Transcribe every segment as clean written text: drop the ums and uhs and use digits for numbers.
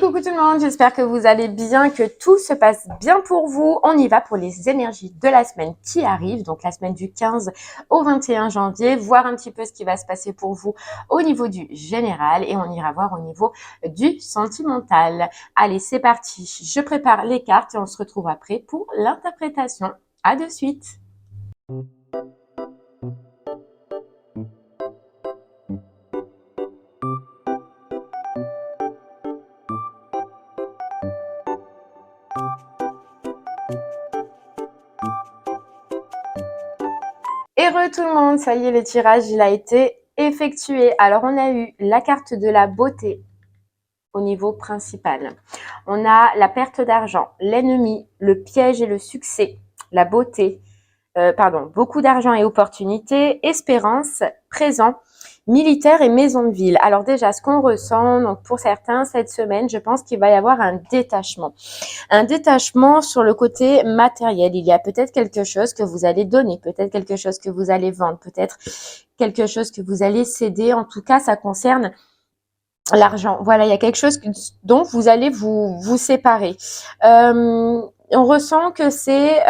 coucou tout le monde, j'espère que vous allez bien, que tout se passe bien pour vous. On y va pour les énergies de la semaine qui arrive, donc la semaine du 15 au 21 janvier, voir un petit peu ce qui va se passer pour vous au niveau du général et on ira voir au niveau du sentimental. Allez, c'est parti, je prépare les cartes et on se retrouve après pour l'interprétation. À de suite. Heureux tout le monde, ça y est, le tirage il a été effectué. Alors on a eu la carte de la beauté au niveau principal. On a la perte d'argent, l'ennemi, le piège et le succès, la beauté, beaucoup d'argent et opportunités, espérance, présent, militaire et maison de ville. Alors déjà, ce qu'on ressent, donc pour certains, cette semaine, je pense qu'il va y avoir un détachement. Un détachement sur le côté matériel. Il y a peut-être quelque chose que vous allez donner, peut-être quelque chose que vous allez vendre, peut-être quelque chose que vous allez céder. En tout cas, ça concerne l'argent. Voilà, il y a quelque chose dont vous allez vous séparer. On ressent que c'est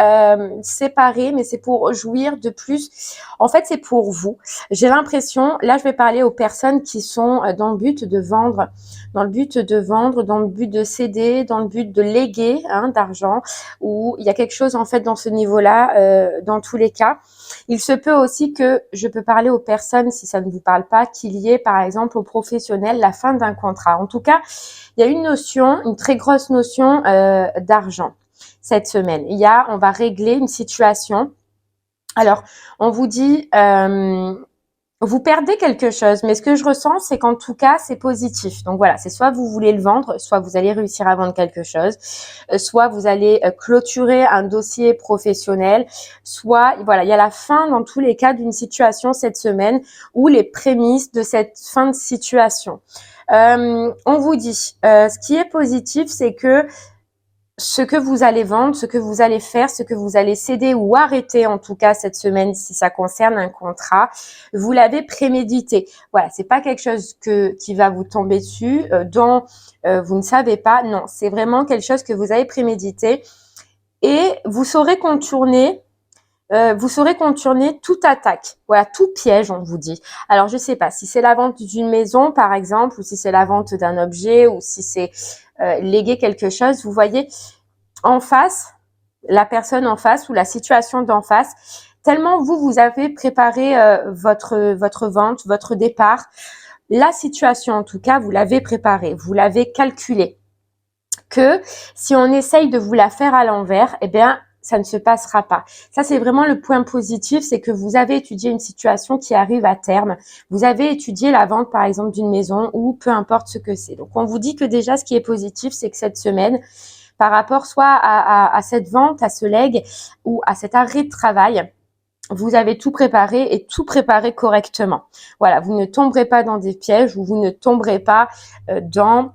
séparé, mais c'est pour jouir de plus. En fait, c'est pour vous. J'ai l'impression, là, je vais parler aux personnes qui sont dans le but de vendre, dans le but de céder, dans le but de léguer d'argent, où il y a quelque chose en fait dans ce niveau-là, dans tous les cas. Il se peut aussi que je peux parler aux personnes, si ça ne vous parle pas, qu'il y ait par exemple aux professionnels la fin d'un contrat. En tout cas, il y a une notion, une très grosse notion d'argent cette semaine. On va régler une situation. Alors, on vous dit, vous perdez quelque chose, mais ce que je ressens, c'est qu'en tout cas, c'est positif. Donc voilà, c'est soit vous voulez le vendre, soit vous allez réussir à vendre quelque chose, soit vous allez clôturer un dossier professionnel, soit voilà, il y a la fin dans tous les cas d'une situation cette semaine ou les prémices de cette fin de situation. On vous dit, ce qui est positif, c'est que ce que vous allez vendre, ce que vous allez faire, ce que vous allez céder ou arrêter en tout cas cette semaine si ça concerne un contrat, vous l'avez prémédité. Voilà, c'est pas quelque chose qui va vous tomber dessus, dont vous ne savez pas. Non, c'est vraiment quelque chose que vous avez prémédité et vous saurez contourner. Toute attaque, voilà, tout piège, on vous dit. Alors, je sais pas si c'est la vente d'une maison, par exemple, ou si c'est la vente d'un objet, ou si c'est léguer quelque chose. Vous voyez, en face, la personne en face ou la situation d'en face, tellement vous avez préparé votre vente, votre départ, la situation en tout cas, vous l'avez préparée, vous l'avez calculée. Que si on essaye de vous la faire à l'envers, eh bien, ça ne se passera pas. Ça, c'est vraiment le point positif, c'est que vous avez étudié une situation qui arrive à terme. Vous avez étudié la vente, par exemple, d'une maison ou peu importe ce que c'est. Donc, on vous dit que déjà, ce qui est positif, c'est que cette semaine, par rapport soit à cette vente, à ce leg ou à cet arrêt de travail, vous avez tout préparé et tout préparé correctement. Voilà, vous ne tomberez pas dans des pièges ou vous ne tomberez pas dans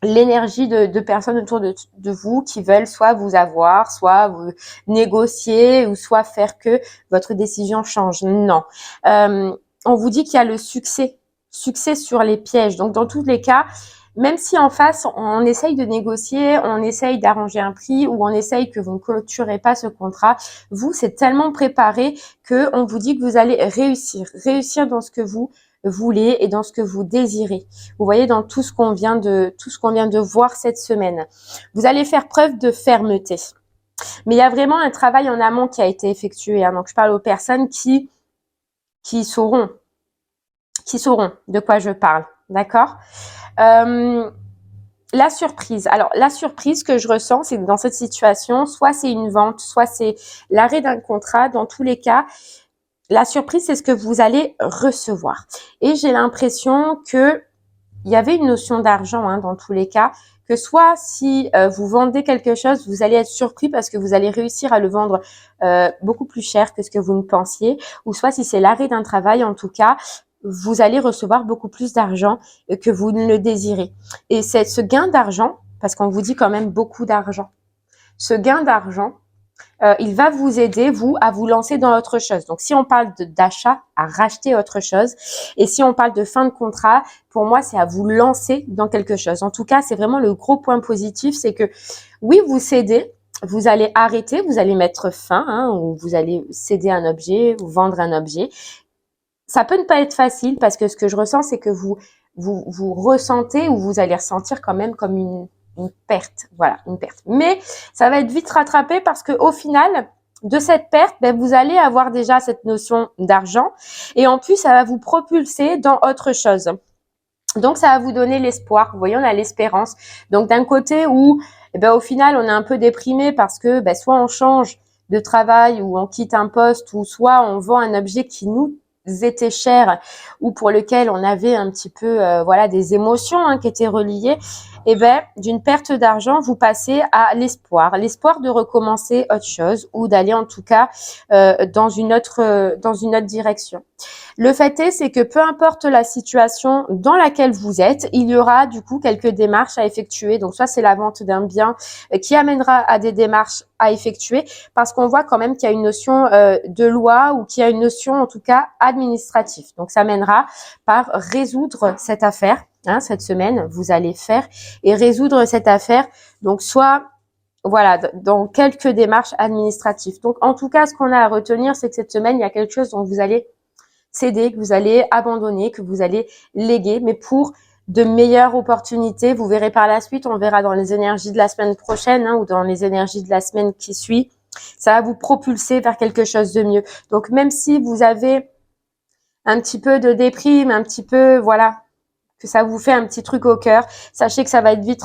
l'énergie de personnes autour de vous qui veulent soit vous avoir, soit vous négocier ou soit faire que votre décision change. Non. On vous dit qu'il y a le succès sur les pièges. Donc, dans tous les cas, même si en face, on essaye de négocier, on essaye d'arranger un prix ou on essaye que vous ne clôturez pas ce contrat, vous, c'est tellement préparé que on vous dit que vous allez réussir dans ce que vous voulez et dans ce que vous désirez. Vous voyez, dans tout ce qu'on vient de voir cette semaine. Vous allez faire preuve de fermeté. Mais il y a vraiment un travail en amont qui a été effectué. Donc, je parle aux personnes qui sauront de quoi je parle. D'accord ? La surprise. Alors, la surprise que je ressens, c'est que dans cette situation, soit c'est une vente, soit c'est l'arrêt d'un contrat. Dans tous les cas, la surprise, c'est ce que vous allez recevoir. Et j'ai l'impression que il y avait une notion d'argent dans tous les cas, que soit si vous vendez quelque chose, vous allez être surpris parce que vous allez réussir à le vendre beaucoup plus cher que ce que vous ne pensiez, ou soit si c'est l'arrêt d'un travail, en tout cas, vous allez recevoir beaucoup plus d'argent que vous ne le désirez. Et c'est ce gain d'argent, parce qu'on vous dit quand même beaucoup d'argent, ce gain d'argent, il va vous aider, vous, à vous lancer dans autre chose. Donc, si on parle d'achat, à racheter autre chose. Et si on parle de fin de contrat, pour moi, c'est à vous lancer dans quelque chose. En tout cas, c'est vraiment le gros point positif, c'est que oui, vous cédez, vous allez arrêter, vous allez mettre fin, hein, ou vous allez céder un objet ou vendre un objet. Ça peut ne pas être facile parce que ce que je ressens, c'est que vous ressentez ou vous allez ressentir quand même comme une perte. Voilà, une perte. Mais ça va être vite rattrapé parce que au final, de cette perte, ben, vous allez avoir déjà cette notion d'argent et en plus, ça va vous propulser dans autre chose. Donc, ça va vous donner l'espoir. Vous voyez, on a l'espérance. Donc, d'un côté où, eh ben, au final, on est un peu déprimé parce que ben, soit on change de travail ou on quitte un poste ou soit on vend un objet qui nous était cher ou pour lequel on avait un petit peu voilà des émotions hein, qui étaient reliées, et ben d'une perte d'argent vous passez à l'espoir de recommencer autre chose ou d'aller en tout cas dans une autre direction. Le fait est, c'est que peu importe la situation dans laquelle vous êtes, il y aura du coup quelques démarches à effectuer. Donc, soit c'est la vente d'un bien qui amènera à des démarches à effectuer parce qu'on voit quand même qu'il y a une notion de loi ou qu'il y a une notion en tout cas administrative. Donc, ça mènera par résoudre cette affaire. Hein, cette semaine, vous allez faire et résoudre cette affaire. Donc, soit voilà, dans quelques démarches administratives. Donc, en tout cas, ce qu'on a à retenir, c'est que cette semaine, il y a quelque chose dont vous allez céder, que vous allez abandonner, que vous allez léguer, mais pour de meilleures opportunités. Vous verrez par la suite, on verra dans les énergies de la semaine prochaine hein, ou dans les énergies de la semaine qui suit. Ça va vous propulser vers quelque chose de mieux. Donc, même si vous avez un petit peu de déprime, un petit peu, voilà, que ça vous fait un petit truc au cœur, sachez que ça va être vite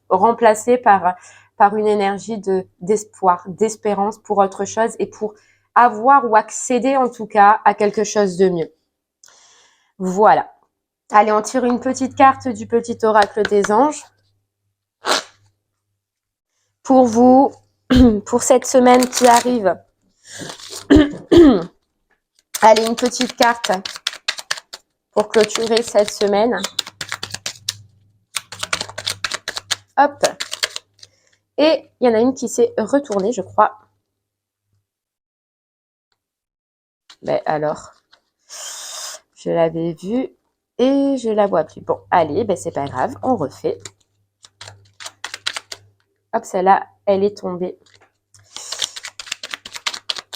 remplacé par une énergie d'espoir, d'espérance pour autre chose et pour avoir ou accéder en tout cas à quelque chose de mieux. Voilà. Allez, on tire une petite carte du petit oracle des anges. Pour vous, pour cette semaine qui arrive. Allez, une petite carte pour clôturer cette semaine. Hop. Et il y en a une qui s'est retournée, je crois. Ben alors, je l'avais vue et je la vois plus. Bon, allez, ben c'est pas grave, on refait. Hop, celle-là, elle est tombée.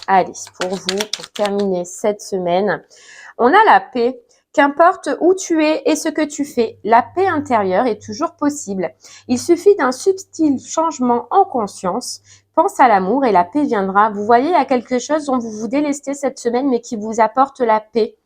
Allez, pour vous, pour terminer cette semaine, on a la paix. Qu'importe où tu es et ce que tu fais, la paix intérieure est toujours possible. Il suffit d'un subtil changement en conscience. Pense à l'amour et la paix viendra. Vous voyez, il y a quelque chose dont vous vous délestez cette semaine, mais qui vous apporte la paix.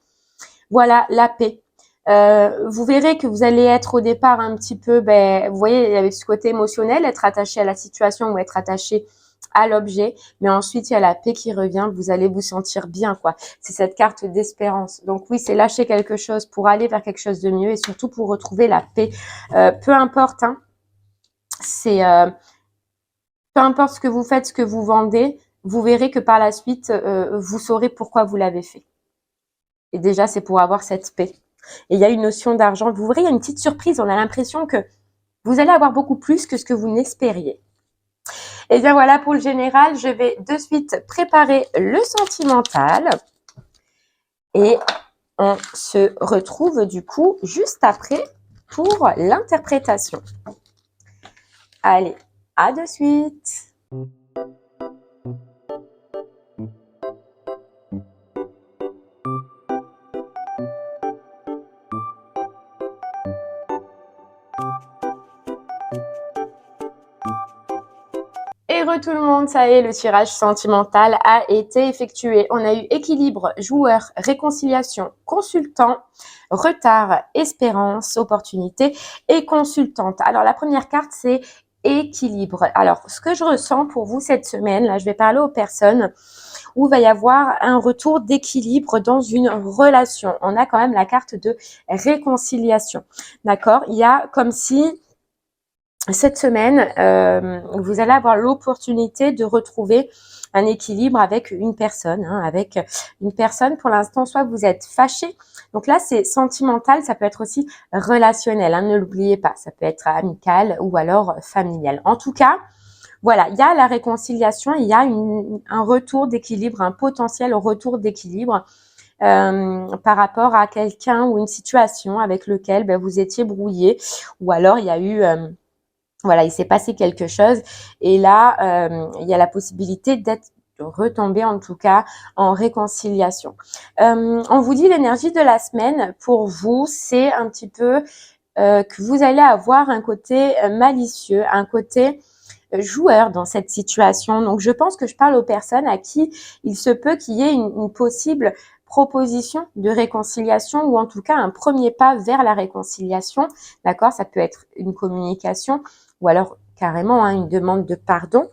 Voilà, la paix. Vous verrez que vous allez être au départ un petit peu, vous voyez, avec ce côté émotionnel, être attaché à la situation ou être attaché à l'objet, mais ensuite il y a la paix qui revient, vous allez vous sentir bien quoi. C'est cette carte d'espérance. Donc oui, c'est lâcher quelque chose pour aller vers quelque chose de mieux et surtout pour retrouver la paix. Peu importe, hein, c'est peu importe ce que vous faites, ce que vous vendez, vous verrez que par la suite vous saurez pourquoi vous l'avez fait. Et déjà c'est pour avoir cette paix. Et il y a une notion d'argent. Vous verrez, il y a une petite surprise. On a l'impression que vous allez avoir beaucoup plus que ce que vous n'espériez. Et bien voilà pour le général. Je vais de suite préparer le sentimental. Et on se retrouve du coup juste après pour l'interprétation. Allez, à de suite. Heureux tout le monde, ça y est, le tirage sentimental a été effectué. On a eu équilibre, joueur, réconciliation, consultant, retard, espérance, opportunité et consultante. Alors la première carte, c'est équilibre. Alors ce que je ressens pour vous cette semaine, là je vais parler aux personnes où il va y avoir un retour d'équilibre dans une relation. On a quand même la carte de réconciliation. D'accord? Il y a comme si cette semaine, vous allez avoir l'opportunité de retrouver un équilibre avec une personne, avec une personne. Pour l'instant, soit vous êtes fâché. Donc là, c'est sentimental, ça peut être aussi relationnel, ne l'oubliez pas. Ça peut être amical ou alors familial. En tout cas, voilà, il y a la réconciliation, il y a un retour d'équilibre, un potentiel retour d'équilibre par rapport à quelqu'un ou une situation avec lequel vous étiez brouillé, ou alors il y a eu voilà, il s'est passé quelque chose et là il y a la possibilité de retomber en tout cas en réconciliation. On vous dit l'énergie de la semaine pour vous, c'est un petit peu que vous allez avoir un côté malicieux, un côté joueur dans cette situation. Donc, je pense que je parle aux personnes à qui il se peut qu'il y ait une possible proposition de réconciliation ou en tout cas un premier pas vers la réconciliation. D'accord? Ça peut être une communication ou alors carrément une demande de pardon.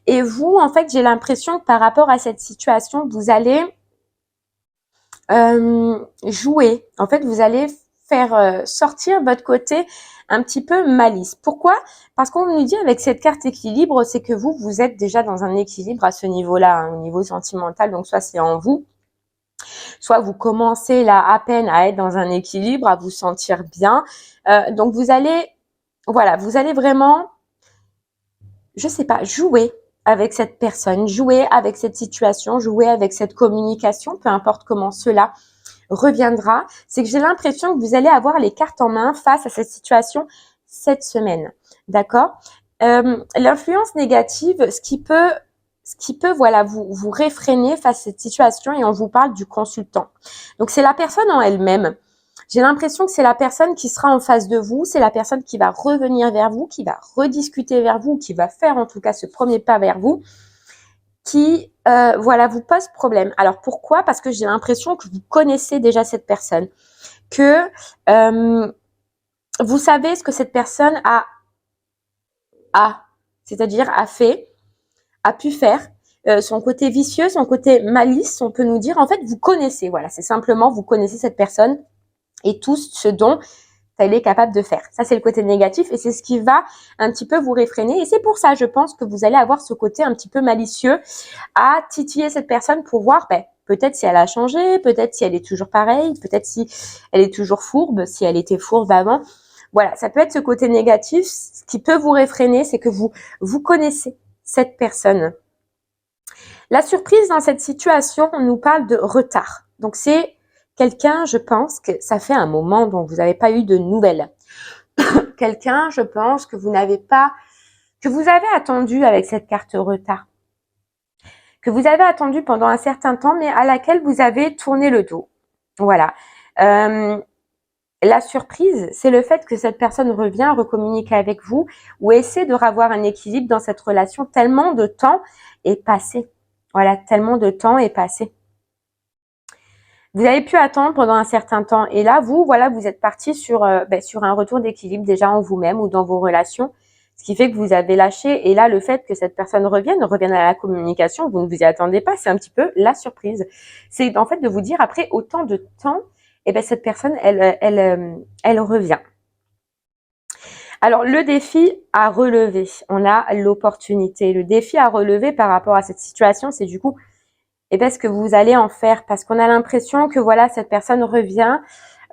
Et vous, en fait, j'ai l'impression que par rapport à cette situation, vous allez jouer. En fait, vous allez faire sortir votre côté un petit peu malice. Pourquoi? Parce qu'on nous dit avec cette carte équilibre, c'est que vous êtes déjà dans un équilibre à ce niveau-là, au niveau sentimental. Donc, soit c'est en vous, soit vous commencez là à peine à être dans un équilibre, à vous sentir bien. Donc, vous allez vraiment, je sais pas, jouer avec cette personne, jouer avec cette situation, jouer avec cette communication, peu importe comment cela reviendra, c'est que j'ai l'impression que vous allez avoir les cartes en main face à cette situation cette semaine. D'accord? L'influence négative, ce qui peut voilà, vous réfréner face à cette situation, et on vous parle du consultant. Donc, c'est la personne en elle-même. J'ai l'impression que c'est la personne qui sera en face de vous, c'est la personne qui va revenir vers vous, qui va rediscuter vers vous, qui va faire en tout cas ce premier pas vers vous, qui voilà, vous pose problème. Alors pourquoi? Parce que j'ai l'impression que vous connaissez déjà cette personne, que vous savez ce que cette personne c'est-à-dire a fait, a pu faire, son côté vicieux, son côté malice, on peut nous dire. En fait, vous connaissez, voilà, c'est simplement vous connaissez cette personne et tout ce dont elle est capable de faire. Ça, c'est le côté négatif et c'est ce qui va un petit peu vous réfréner. Et c'est pour ça, je pense, que vous allez avoir ce côté un petit peu malicieux à titiller cette personne pour voir peut-être si elle a changé, peut-être si elle est toujours pareille, peut-être si elle est toujours fourbe, si elle était fourbe avant. Voilà, ça peut être ce côté négatif. Ce qui peut vous réfréner, c'est que vous connaissez cette personne. La surprise dans cette situation, on nous parle de retard. Donc, c'est quelqu'un, je pense que ça fait un moment dont vous n'avez pas eu de nouvelles. Quelqu'un, je pense, que vous avez attendu avec cette carte retard. Que vous avez attendu pendant un certain temps, mais à laquelle vous avez tourné le dos. Voilà. La surprise, c'est le fait que cette personne revient, recommunique avec vous ou essaie de revoir un équilibre dans cette relation. Tellement de temps est passé. Voilà, tellement de temps est passé. Vous avez pu attendre pendant un certain temps et là, vous êtes parti sur un retour d'équilibre déjà en vous-même ou dans vos relations, ce qui fait que vous avez lâché. Et là, le fait que cette personne revienne à la communication, vous ne vous y attendez pas, c'est un petit peu la surprise. C'est en fait de vous dire après autant de temps, cette personne, elle revient. Alors, le défi à relever, on a l'opportunité. Le défi à relever par rapport à cette situation, c'est du coup, ce que vous allez en faire, parce qu'on a l'impression que voilà, cette personne revient.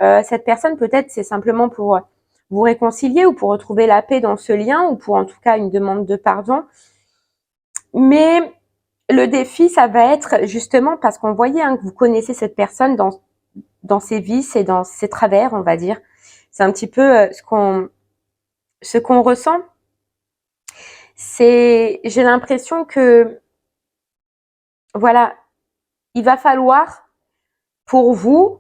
Cette personne, peut-être, c'est simplement pour vous réconcilier ou pour retrouver la paix dans ce lien ou pour en tout cas une demande de pardon. Mais le défi, ça va être justement parce qu'on voyait que vous connaissez cette personne dans ses vices et dans ses travers, on va dire. C'est un petit peu ce qu'on ressent. J'ai l'impression que voilà, il va falloir pour vous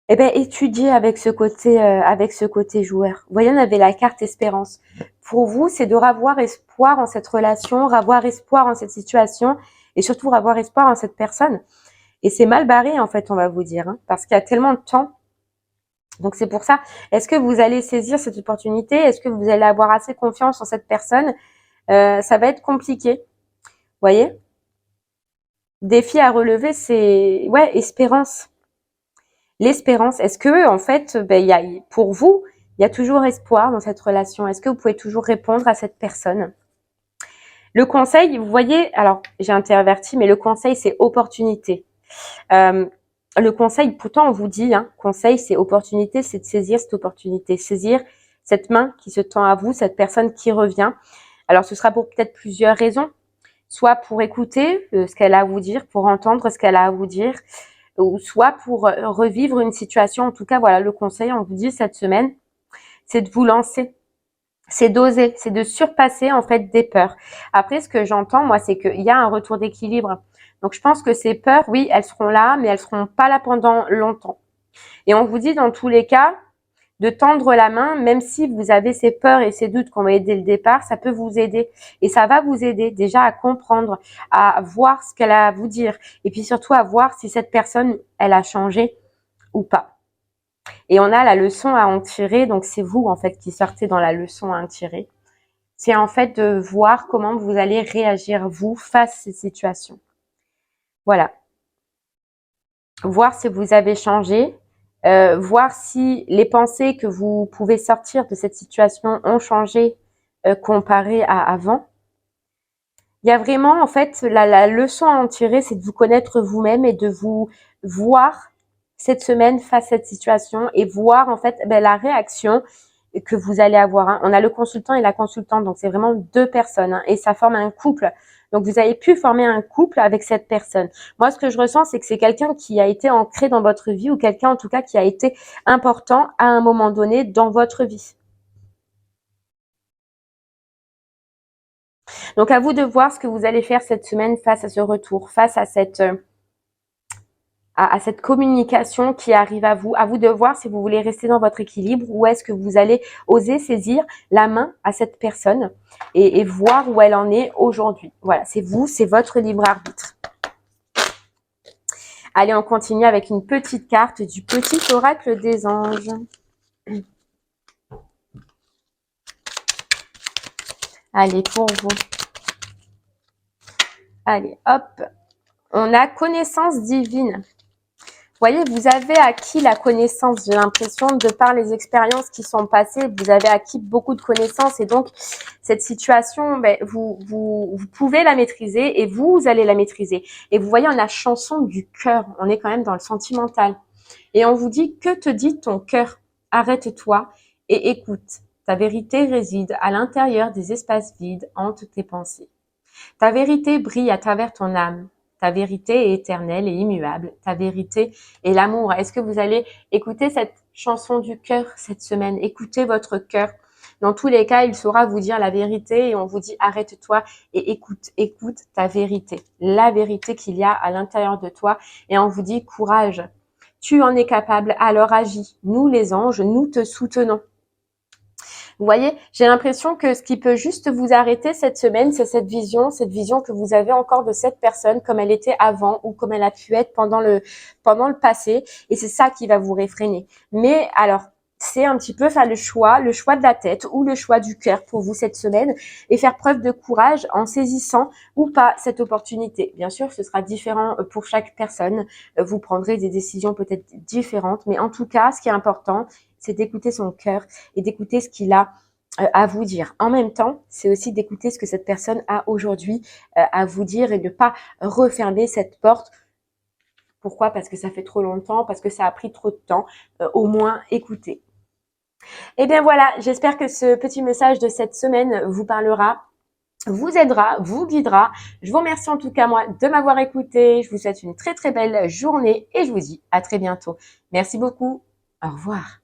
étudier avec ce côté joueur. Vous voyez, on avait la carte espérance. Pour vous, c'est de ravoir espoir en cette relation, ravoir espoir en cette situation et surtout ravoir espoir en cette personne. Et c'est mal barré, en fait, on va vous dire, parce qu'il y a tellement de temps. Donc, c'est pour ça. Est-ce que vous allez saisir cette opportunité? Est-ce que vous allez avoir assez confiance en cette personne? Ça va être compliqué. Vous voyez? Défi à relever, c'est espérance. L'espérance, est-ce que en fait, pour vous, il y a toujours espoir dans cette relation? Est-ce que vous pouvez toujours répondre à cette personne? Le conseil, vous voyez, alors j'ai interverti, mais le conseil, c'est opportunité. Le conseil, pourtant on vous dit, conseil, c'est opportunité, c'est de saisir cette opportunité, saisir cette main qui se tend à vous, cette personne qui revient. Alors, ce sera pour peut-être plusieurs raisons. Soit pour écouter ce qu'elle a à vous dire, pour entendre ce qu'elle a à vous dire, ou soit pour revivre une situation. En tout cas, voilà, le conseil, on vous dit cette semaine, c'est de vous lancer. C'est d'oser, c'est de surpasser en fait des peurs. Après, ce que j'entends, moi, c'est qu'il y a un retour d'équilibre. Donc, je pense que ces peurs, oui, elles seront là, mais elles seront pas là pendant longtemps. Et on vous dit dans tous les cas de tendre la main, même si vous avez ces peurs et ces doutes qu'on va aider dès le départ, ça peut vous aider. Et ça va vous aider déjà à comprendre, à voir ce qu'elle a à vous dire. Et puis surtout à voir si cette personne, elle a changé ou pas. Et on a la leçon à en tirer, donc c'est vous en fait qui sortez dans la leçon à en tirer. C'est en fait de voir comment vous allez réagir vous face à ces situations. Voilà. Voir si vous avez changé, voir si les pensées que vous pouvez sortir de cette situation ont changé comparé à avant. Il y a vraiment en fait la leçon à en tirer, c'est de vous connaître vous-même et de vous voir cette semaine face à cette situation et voir en fait la réaction que vous allez avoir. Hein. On a le consultant et la consultante, donc c'est vraiment deux personnes hein, et ça forme un couple. Donc vous avez pu former un couple avec cette personne. Moi, ce que je ressens, c'est que c'est quelqu'un qui a été ancré dans votre vie ou quelqu'un en tout cas qui a été important à un moment donné dans votre vie. Donc à vous de voir ce que vous allez faire cette semaine face à ce retour, face à cette communication qui arrive à vous de voir si vous voulez rester dans votre équilibre ou est-ce que vous allez oser saisir la main à cette personne et voir où elle en est aujourd'hui. Voilà, c'est vous, c'est votre libre arbitre. Allez, on continue avec une petite carte du petit oracle des anges. Allez, pour vous. Allez, hop. On a connaissance divine. Vous voyez, vous avez acquis la connaissance, j'ai l'impression, de par les expériences qui sont passées, vous avez acquis beaucoup de connaissances et donc cette situation, vous pouvez la maîtriser et vous allez la maîtriser. Et vous voyez, on a chanson du cœur, on est quand même dans le sentimental. Et on vous dit, que te dit ton cœur? Arrête-toi et écoute. Ta vérité réside à l'intérieur des espaces vides entre tes pensées. Ta vérité brille à travers ton âme. Ta vérité est éternelle et immuable. Ta vérité est l'amour. Est-ce que vous allez écouter cette chanson du cœur cette semaine? Écoutez votre cœur. Dans tous les cas, il saura vous dire la vérité et on vous dit arrête-toi et écoute ta vérité. La vérité qu'il y a à l'intérieur de toi et on vous dit courage. Tu en es capable, alors agis. Nous les anges, nous te soutenons. Vous voyez, j'ai l'impression que ce qui peut juste vous arrêter cette semaine, c'est cette vision que vous avez encore de cette personne comme elle était avant ou comme elle a pu être pendant le passé. Et c'est ça qui va vous réfréner. Mais alors, c'est un petit peu faire le choix de la tête ou le choix du cœur pour vous cette semaine et faire preuve de courage en saisissant ou pas cette opportunité. Bien sûr, ce sera différent pour chaque personne. Vous prendrez des décisions peut-être différentes, mais en tout cas, ce qui est important, c'est d'écouter son cœur et d'écouter ce qu'il a à vous dire. En même temps, c'est aussi d'écouter ce que cette personne a aujourd'hui à vous dire et de ne pas refermer cette porte. Pourquoi? Parce que ça fait trop longtemps, parce que ça a pris trop de temps. Au moins, écoutez. Et bien voilà, j'espère que ce petit message de cette semaine vous parlera, vous aidera, vous guidera. Je vous remercie en tout cas moi de m'avoir écouté. Je vous souhaite une très très belle journée et je vous dis à très bientôt. Merci beaucoup. Au revoir.